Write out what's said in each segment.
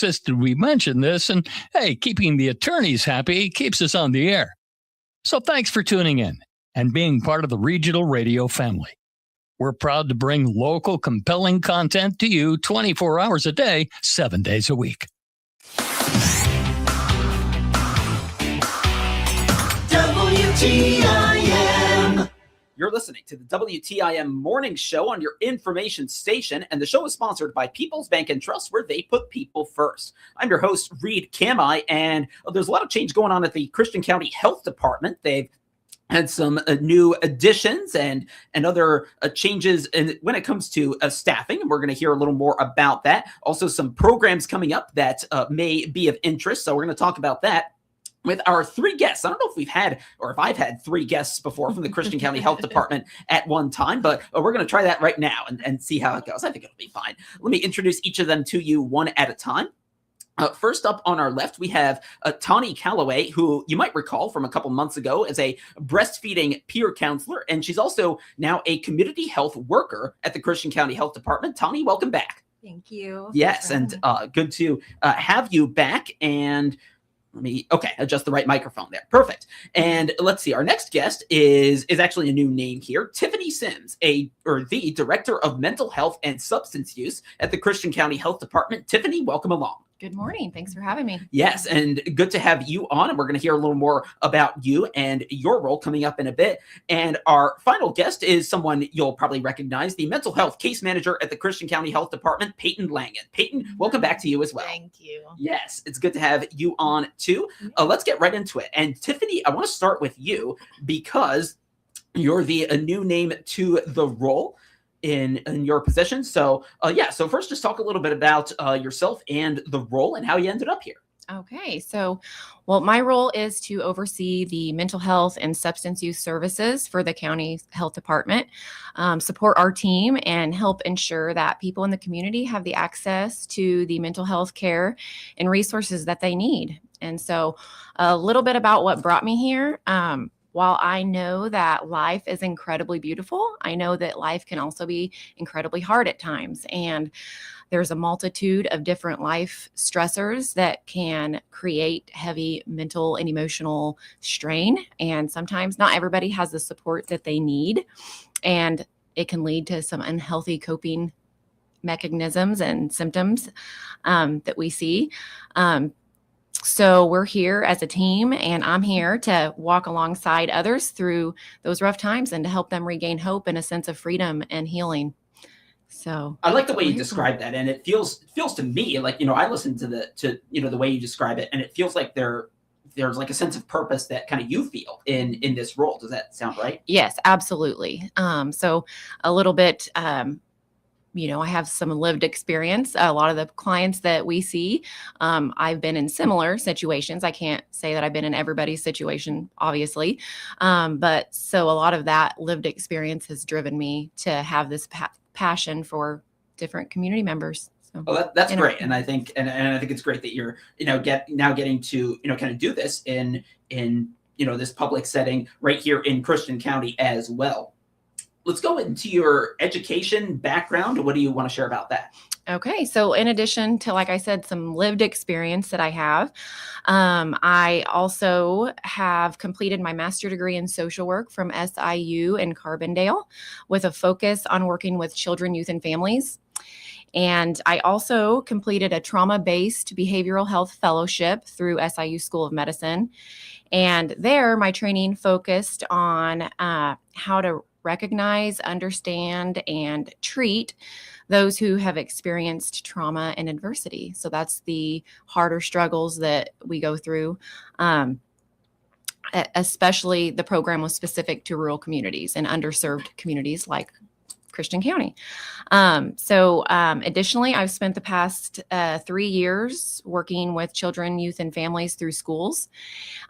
insisted we mention this, and hey, keeping the attorneys happy keeps us on the air. So thanks for tuning in and being part of the Regional Radio family. We're proud to bring local, compelling content to you 24 hours a day, 7 days a week. WTIM. You're listening to the WTIM Morning Show on your information station, and the show is sponsored by People's Bank and Trust, where they put people first. I'm your host, Reed Kamai, and there's a lot of change going on at the Christian County Health Department. They've had some new additions and other changes when it comes to staffing, and we're going to hear a little more about that. Also, some programs coming up that may be of interest, so we're going to talk about that with our three guests. I don't know if we've had, or if I've had three guests before from the Christian County Health Department at one time, but we're going to try that right now and see how it goes. I think it'll be fine. Let me introduce each of them to you one at a time. First up on our left, we have Tahnee Callaway, who you might recall from a couple months ago as a breastfeeding peer counselor, and she's also now a community health worker at the Christian County Health Department. Tahnee, welcome back. Thank you. Yes, and good to have you back. And let me, adjust the right microphone there. Perfect. And let's see, our next guest is actually a new name here, Tiffany Sims, the Director of Mental Health and Substance Use at the Christian County Health Department. Tiffany, welcome along. Good morning. Thanks for having me. Yes, and good to have you on, and we're going to hear a little more about you and your role coming up in a bit. And our final guest is someone you'll probably recognize, the Mental Health Case Manager at the Christian County Health Department, Peyton Langen. Peyton, welcome back to you as well. Thank you. Yes, it's good to have you on too. Let's get right into it. And Tiffany, I want to start with you because you're a new name to the role in your position. So so first just talk a little bit about yourself and the role and how you ended up here. Okay. So, my role is to oversee the mental health and substance use services for the county health department, support our team, and help ensure that people in the community have the access to the mental health care and resources that they need. And so a little bit about what brought me here. While I know that life is incredibly beautiful, I know that life can also be incredibly hard at times. And there's a multitude of different life stressors that can create heavy mental and emotional strain. And sometimes not everybody has the support that they need. And it can lead to some unhealthy coping mechanisms and symptoms that we see. So we're here as a team, and I'm here to walk alongside others through those rough times and to help them regain hope and a sense of freedom and healing. So I like the way you describe that, and it feels to me like, I listened to the way you describe it, and it feels like there's like a sense of purpose that kind of you feel in this role. Does that sound right? Yes, absolutely. So a little bit. I have some lived experience. A lot of the clients that we see, I've been in similar situations. I can't say that I've been in everybody's situation, obviously. But so a lot of that lived experience has driven me to have this passion for different community members. So, well, that's great. And I think, and I think it's great that you're, getting to, kind of do this in this public setting right here in Christian County as well. Let's go into your education background. What do you want to share about that? Okay. So in addition to, like I said, some lived experience that I have, I also have completed my master's degree in social work from SIU in Carbondale with a focus on working with children, youth, and families. And I also completed a trauma-based behavioral health fellowship through SIU School of Medicine. And there, my training focused on how to recognize, understand, and treat those who have experienced trauma and adversity. So that's the harder struggles that we go through. Especially the program was specific to rural communities and underserved communities like Christian County. Additionally, I've spent the past 3 years working with children, youth, and families through schools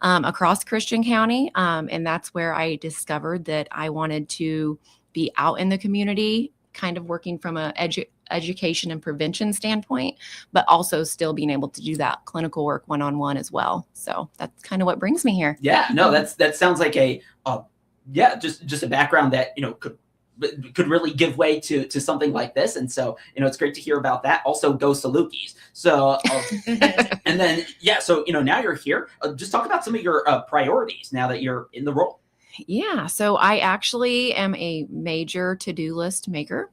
across Christian County. And that's where I discovered that I wanted to be out in the community, kind of working from an education and prevention standpoint, but also still being able to do that clinical work one-on-one as well. So that's kind of what brings me here. Yeah, no, that sounds like just a background that, could could really give way to something like this. And so, it's great to hear about that. Also, go Salukis. So, and then, so, now you're here. Just talk about some of your priorities now that you're in the role. Yeah, so I actually am a major to-do list maker.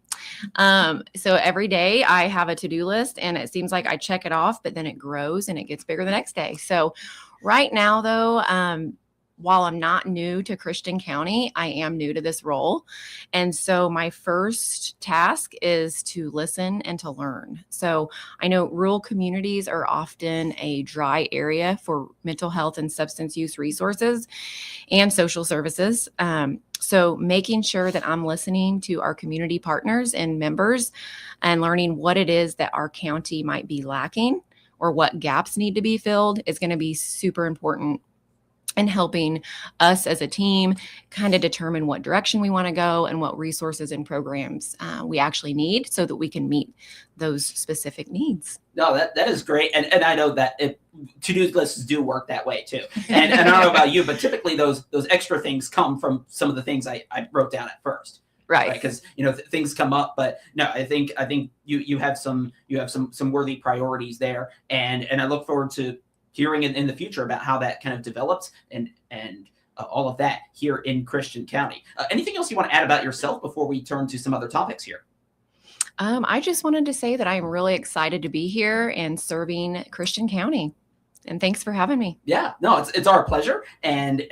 So every day I have a to-do list and it seems like I check it off, but then it grows and it gets bigger the next day. So right now though, while I'm not new to Christian County, I am new to this role. And so my first task is to listen and to learn. So I know rural communities are often a dry area for mental health and substance use resources and social services. So making sure that I'm listening to our community partners and members and learning what it is that our county might be lacking or what gaps need to be filled is going to be super important and helping us as a team kind of determine what direction we want to go and what resources and programs we actually need so that we can meet those specific needs. No, that is great. And I know that to-do lists do work that way too. And I don't know about you, but typically those extra things come from some of the things I wrote down at first. Right. Because things come up, but no, I think you have some worthy priorities there. And I look forward to hearing in the future about how that kind of develops and all of that here in Christian County. Anything else you want to add about yourself before we turn to some other topics here? I just wanted to say that I'm really excited to be here and serving Christian County. And thanks for having me. Yeah, no, it's our pleasure, and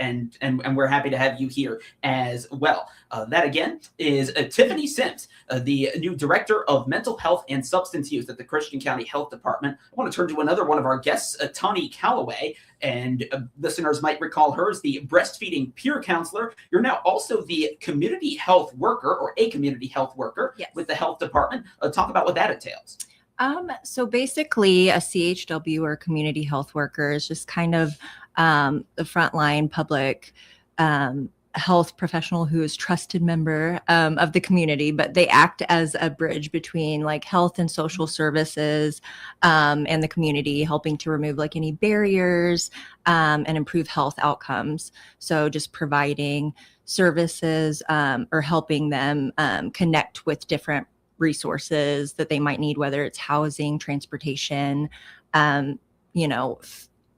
we're happy to have you here as well. That again is Tiffany Sims, the new Director of Mental Health and Substance Use at the Christian County Health Department. I want to turn to another one of our guests, Tahnee Callaway, and listeners might recall her as the breastfeeding peer counselor. You're now also the community health worker, or a community health worker, yes, with the health department. Talk about what that entails. So basically a CHW or community health worker is just kind of the frontline public health professional who is trusted member of the community, but they act as a bridge between like health and social services and the community, helping to remove like any barriers and improve health outcomes. So just providing services or helping them connect with different resources that they might need, whether it's housing, transportation,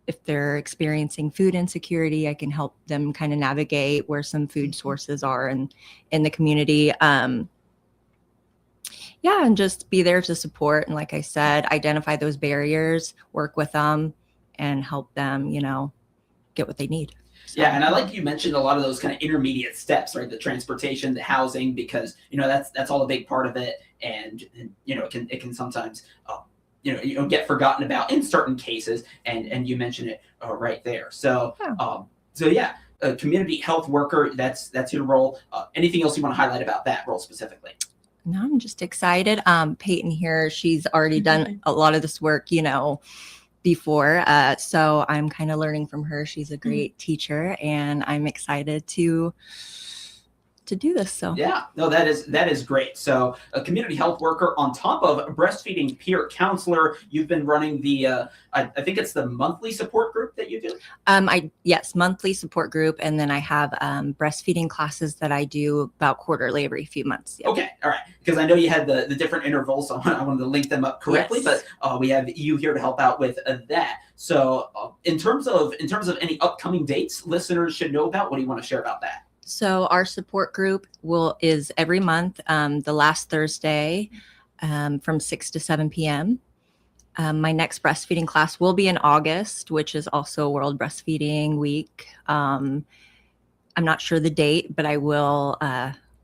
if they're experiencing food insecurity, I can help them kind of navigate where some food sources are in the community. And just be there to support. And like I said, identify those barriers, work with them and help them, get what they need. So. Yeah, and I like you mentioned a lot of those kind of intermediate steps, right? The transportation, the housing, because that's all a big part of it, and it can sometimes get forgotten about in certain cases, and you mentioned it right there. So community health worker, that's your role. Anything else you want to highlight about that role specifically? No, I'm just excited. Peyton here, she's already done a lot of this work, before. So I'm kind of learning from her. She's a great teacher and I'm excited to do this. So yeah, no, that is great. So a community health worker on top of breastfeeding peer counselor. You've been running the I think it's the monthly support group that you do. Yes, monthly support group, and then I have breastfeeding classes that I do about quarterly every few months. Yep. Okay, all right, because I know you had the different intervals, so I wanted to link them up correctly. Yes. But we have you here to help out with that. So in terms of any upcoming dates listeners should know about, what do you want to share about that? So our support group is every month, the last Thursday from 6 to 7 p.m. My next breastfeeding class will be in August, which is also World Breastfeeding Week. I'm not sure the date, but I will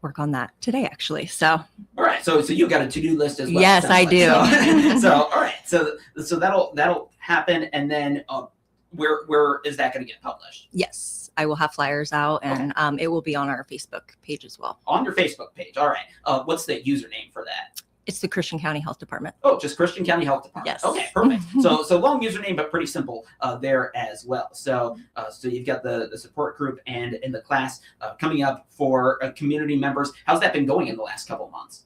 work on that today, actually. So all right, so you got a to-do list as well. Yes, I do. So all right, so that'll happen, and then where is that going to get published? Yes. I will have flyers out, and it will be on our Facebook page as well. On your Facebook page. All right. What's the username for that? It's the Christian County Health Department. Oh, just Christian County Health Department. Yes. Okay, perfect. So long username, but pretty simple there as well. So you've got the support group and in the class coming up for community members. How's that been going in the last couple of months?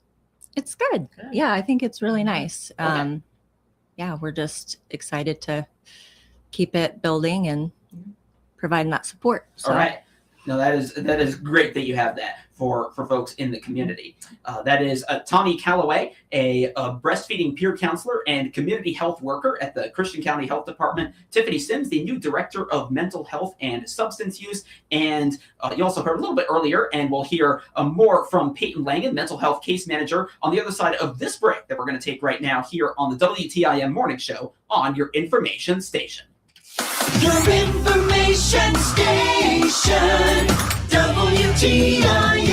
It's good. Yeah, I think it's really nice. Okay. We're just excited to keep it building and providing that support. So. All right. No, that is great that you have that for folks in the community. That is Tahnee Callaway, a breastfeeding peer counselor and community health worker at the Christian County Health Department. Tiffany Sims, the new director of mental health and substance use. And you also heard a little bit earlier, and we'll hear more from Peyton Langen, mental health case manager, on the other side of this break that we're going to take right now here on the WTIM Morning Show on your information station. Your information station, WTIM.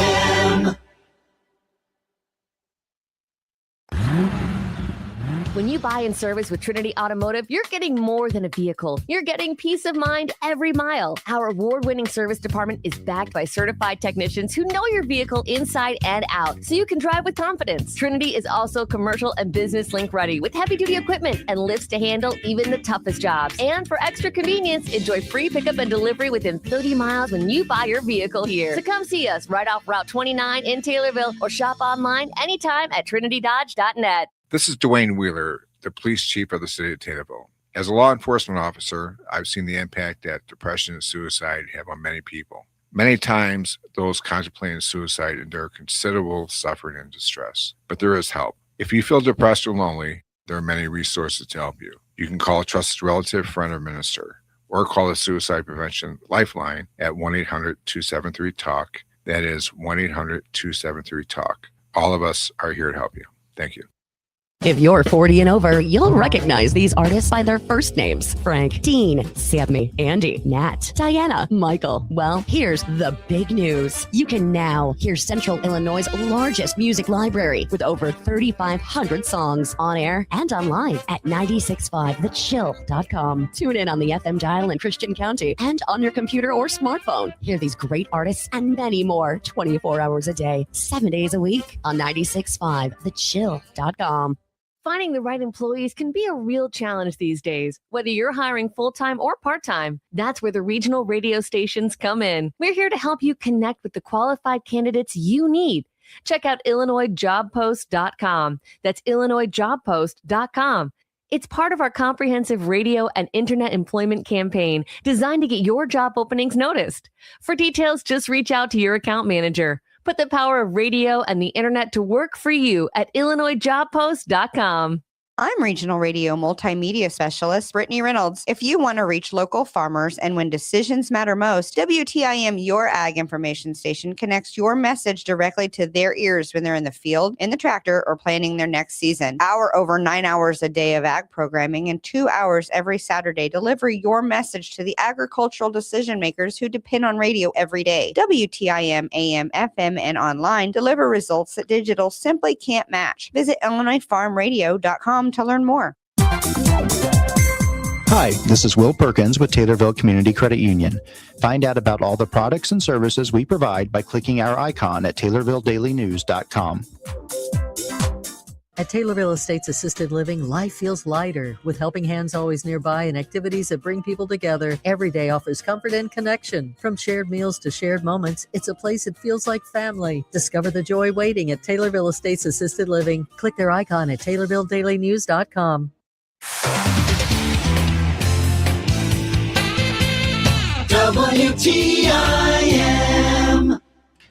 When you buy and service with Trinity Automotive, you're getting more than a vehicle. You're getting peace of mind every mile. Our award-winning service department is backed by certified technicians who know your vehicle inside and out, so you can drive with confidence. Trinity is also commercial and business link ready with heavy-duty equipment and lifts to handle even the toughest jobs. And for extra convenience, enjoy free pickup and delivery within 30 miles when you buy your vehicle here. So come see us right off Route 29 in Taylorville or shop online anytime at trinitydodge.net. This is Dwayne Wheeler, the police chief of the city of Taylorville. As a law enforcement officer, I've seen the impact that depression and suicide have on many people. Many times, those contemplating suicide endure considerable suffering and distress, but there is help. If you feel depressed or lonely, there are many resources to help you. You can call a trusted relative, friend, or minister, or call the Suicide Prevention Lifeline at 1-800-273-TALK. That is 1-800-273-TALK. All of us are here to help you. Thank you. If you're 40 and over, you'll recognize these artists by their first names: Frank, Dean, Sammy, Andy, Nat, Diana, Michael. Well, here's the big news. You can now hear Central Illinois' largest music library with over 3,500 songs on air and online at 965thechill.com. Tune in on the FM dial in Christian County and on your computer or smartphone. Hear these great artists and many more 24 hours a day, 7 days a week on 965thechill.com. Finding the right employees can be a real challenge these days, whether you're hiring full-time or part-time. That's where the regional radio stations come in. We're here to help you connect with the qualified candidates you need. Check out IllinoisJobPost.com. That's IllinoisJobPost.com. It's part of our comprehensive radio and internet employment campaign designed to get your job openings noticed. For details, just reach out to your account manager. Put the power of radio and the internet to work for you at IllinoisJobPost.com. I'm Regional Radio Multimedia Specialist Brittany Reynolds. If you want to reach local farmers and when decisions matter most, WTIM, your ag information station, connects your message directly to their ears when they're in the field, in the tractor, or planning their next season. Our over 9 hours a day of ag programming and 2 hours every Saturday deliver your message to the agricultural decision makers who depend on radio every day. WTIM, AM, FM, and online deliver results that digital simply can't match. Visit IllinoisFarmRadio.com to learn more. Hi, this is Will Perkins with Taylorville Community Credit Union. Find out about all the products and services we provide by clicking our icon at TaylorvilleDailyNews.com. At Taylorville Estates Assisted Living, life feels lighter. With helping hands always nearby and activities that bring people together, every day offers comfort and connection. From shared meals to shared moments, it's a place that feels like family. Discover the joy waiting at Taylorville Estates Assisted Living. Click their icon at TaylorvilleDailyNews.com. WTIM.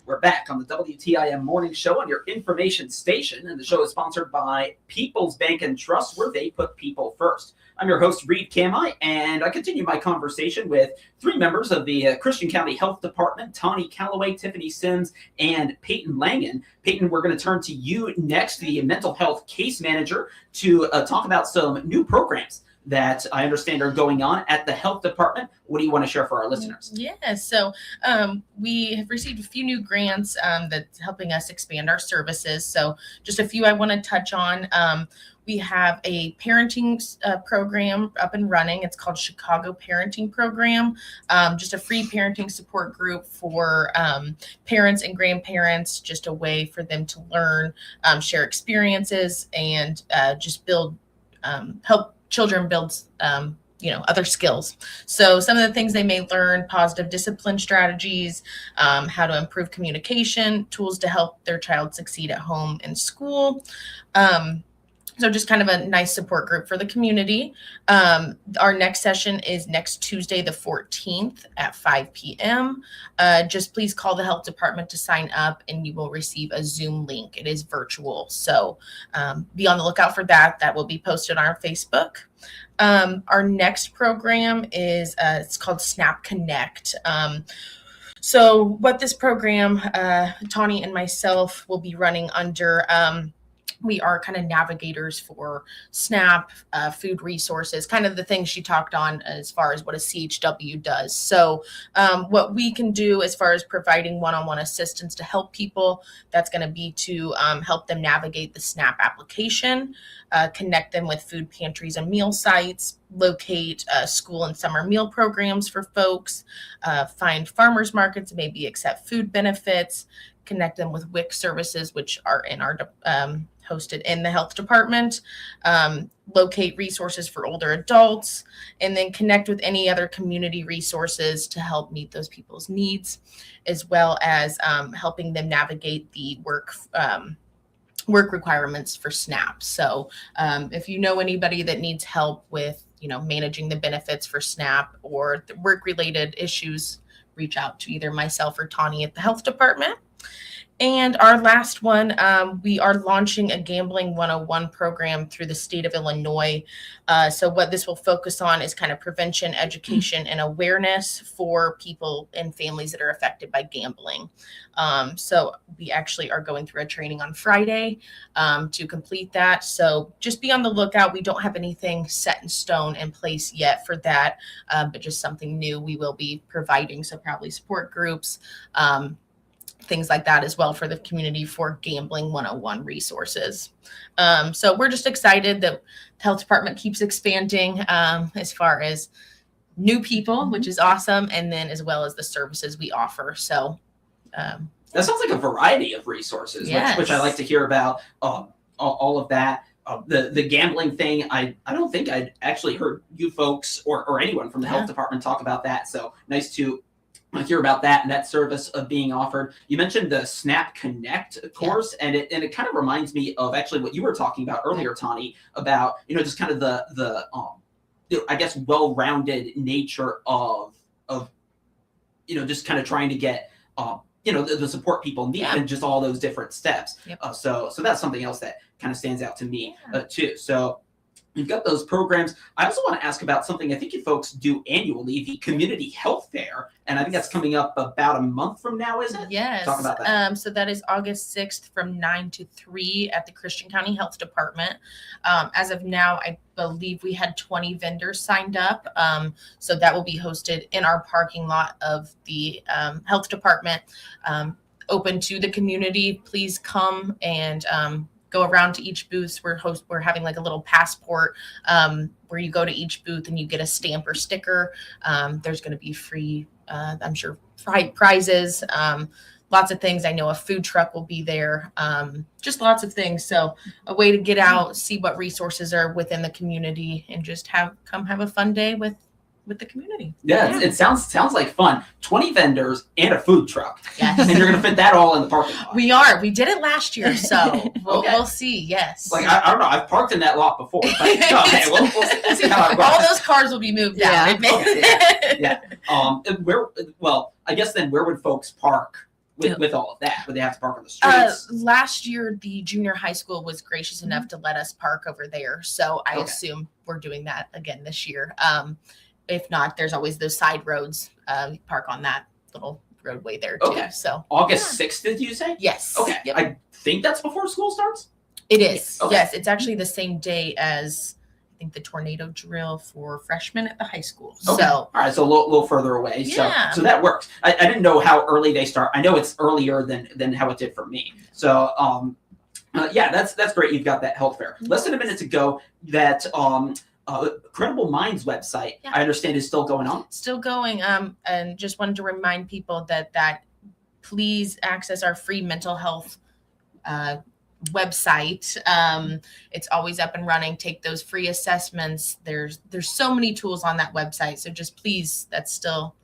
We're back on the WTIM Morning Show on your information station, and the show is sponsored by People's Bank and Trust, where they put people first. I'm your host, Reed Kamai, and I continue my conversation with three members of the Christian County Health Department: Tahnee Callaway, Tiffany Sims, and Peyton Langen. Peyton, we're going to turn to you next, the mental health case manager, to talk about some new programs that I understand are going on at the health department. What do you want to share for our listeners? Yeah, so we have received a few new grants that's helping us expand our services. So just a few I want to touch on. We have a parenting program up and running. It's called Chicago Parenting Program, just a free parenting support group for parents and grandparents, just a way for them to learn, share experiences, and just build, help children build, other skills. So some of the things they may learn: positive discipline strategies, how to improve communication, tools to help their child succeed at home and school. So just kind of a nice support group for the community. Our next session is next Tuesday, the 14th at 5 p.m. Just please call the health department to sign up and you will receive a Zoom link. It is virtual. So be on the lookout for that. That will be posted on our Facebook. Our next program is, it's called Snap Connect. So what this program, Tahnee and myself will be running under, we are kind of navigators for SNAP, food resources, kind of the things she talked on as far as what a CHW does. So what we can do as far as providing one-on-one assistance to help people, that's going to be to help them navigate the SNAP application, connect them with food pantries and meal sites, locate school and summer meal programs for folks, find farmers markets, maybe accept food benefits, connect them with WIC services, which are in our hosted in the health department, locate resources for older adults, and then connect with any other community resources to help meet those people's needs, as well as helping them navigate the work requirements for SNAP. So if you know anybody that needs help with, managing the benefits for SNAP or the work-related issues, reach out to either myself or Tahnee at the health department. And our last one, we are launching a Gambling 101 program through the state of Illinois. So what this will focus on is kind of prevention, education, and awareness for people and families that are affected by gambling. So we actually are going through a training on Friday to complete that. So just be on the lookout. We don't have anything set in stone in place yet for that, but just something new we will be providing. So probably support groups, things like that as well for the community for Gambling 101 resources. So we're just excited that the health department keeps expanding as far as new people, which is awesome, and then as well as the services we offer. So that sounds like a variety of resources, yes. which I like to hear about. All of that. The gambling thing, I don't think I'd actually heard you folks or anyone from the health department talk about that. So nice to hear about that and that service of being offered. You mentioned the Snap Connect course, and it kind of reminds me of actually what you were talking about earlier, Tahnee, about just kind of the I guess well-rounded nature of just kind of trying to get the support people need and just all those different steps. Yep. So that's something else that kind of stands out to me too. So you've got those programs. I also want to ask about something I think you folks do annually, the Community Health Fair. And I think that's coming up about a month from now, isn't it? Yes. Talk about that. So that is August 6th from 9 to 3 at the Christian County Health Department. As of now, I believe we had 20 vendors signed up. So that will be hosted in our parking lot of the health department, open to the community. Please come and go around to each booth. We're having like a little passport where you go to each booth and you get a stamp or sticker. There's going to be free, I'm sure, prizes, lots of things. I know a food truck will be there, just lots of things. So a way to get out, see what resources are within the community, and just come have a fun day with the community. Yeah. It sounds like fun. 20 vendors and a food truck. Yes. And you're going to fit that all in the parking lot. We did it last year, so we'll see. Yes. Like, I don't know. I've parked in that lot before. But we'll see how it goes. All those cars will be moved out. Yeah. I guess then where would folks park with all of that? Would they have to park on the streets? Last year, the junior high school was gracious enough to let us park over there. So I assume we're doing that again this year. If not, there's always those side roads. Park on that little roadway there too. Okay. So August 6th, did you say? Yes. Okay. Yep. I think that's before school starts. It is. Okay. Yes, it's actually the same day as I think the tornado drill for freshmen at the high school. Okay. So all right, so a little further away. Yeah. So that works. I didn't know how early they start. I know it's earlier than how it did for me. So that's great. You've got that health fair. Less than a minute to go. That Credible Minds website, I understand, is still going on. Still going. And just wanted to remind people that please access our free mental health website. It's always up and running. Take those free assessments. There's so many tools on that website. So just please, that's still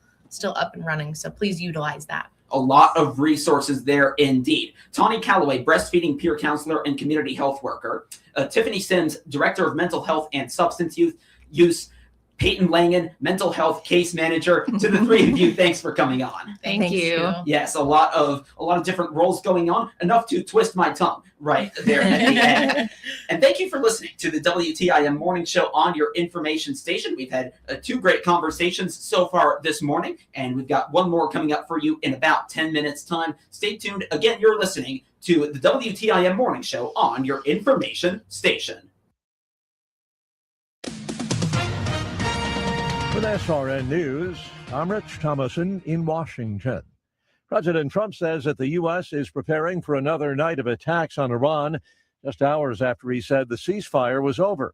up and running. So please utilize that. A lot of resources there indeed. Tahnee Callaway, breastfeeding peer counselor and community health worker. Tiffany Sims, Director of Mental Health and Substance Use, Peyton Langen, Mental Health Case Manager. To the three of you, thanks for coming on. Thank you. Yes, a lot of different roles going on, enough to twist my tongue right there at the end. And thank you for listening to the WTIM Morning Show on your information station. We've had 2 great conversations so far this morning, and we've got one more coming up for you in about 10 minutes time. Stay tuned. Again, you're listening to the WTIM Morning Show on your information station. With SRN News, I'm Rich Thomason in Washington. President Trump says that the U.S. is preparing for another night of attacks on Iran, just hours after he said the ceasefire was over.